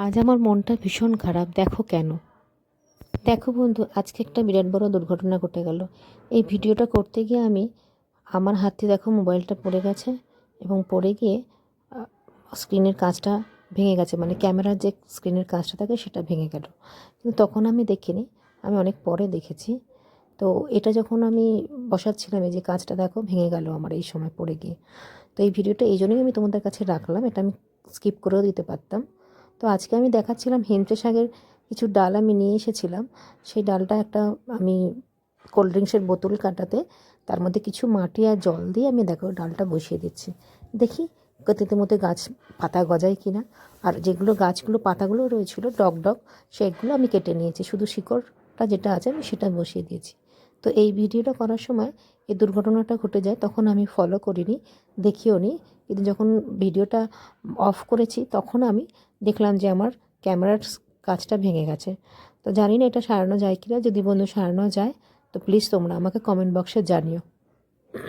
আজ আমার মনটা ভীষণ খারাপ। দেখো কেন? দেখো বন্ধু, আজকে একটা বিরাট বড় দুর্ঘটনা ঘটে গেল। এই ভিডিওটা করতে গিয়ে আমার হাতে দেখো মোবাইলটা পড়ে গেছে, এবং পড়ে গিয়ে স্ক্রিনের কাঁচটা ভেঙে গেছে, মানে ক্যামেরার যে স্ক্রিনের কাঁচটা থাকে সেটা ভেঙে গেল। কিন্তু তখন আমি দেখিনি, আমি অনেক পরে দেখেছি। তো এটা যখন আমি বসাচ্ছিলাম, এই যে কাঁচটা দেখো ভেঙে গেল আমার এই সময় পড়ে গিয়ে। তো এই ভিডিওটা এই জন্যই আমি তোমাদের কাছে রাখলাম, এটা আমি স্কিপ করেও দিতে পারতাম। তো আজকে আমি দেখাচ্ছিলাম হেমচে শাকের কিছু ডাল আমি নিয়ে এসেছিলাম। সেই ডালটা একটা আমি কোল্ড ড্রিঙ্কসের বোতল কাটাতে তার মধ্যে কিছু মাটি আর জল দিয়ে আমি দেখো ডালটা বসিয়ে দিচ্ছি। দেখি গতিতে মধ্যে গাছ পাতা গজায় কি না। আর যেগুলো গাছগুলো পাতাগুলো রয়েছিল ডগ ডগ, সেগুলো আমি কেটে নিয়েছি, শুধু শিকড়টা যেটা আছে আমি সেটা বসিয়ে দিয়েছি। তো এই ভিডিওটা করার সময় এই দুর্ঘটনাটা ঘটে যায়, তখন আমি ফলো করিনি, দেখিও নি। কিন্তু যখন ভিডিওটা অফ করেছি তখন আমি দেখলাম যে আমার ক্যামেরার কাঁচটা ভেঙে গেছে। তো জানি না এটা সারানো যায় কিনা। যদি বন্ধু সারানো যায় তো প্লিজ তোমরা আমাকে কমেন্ট বক্সে জানিও।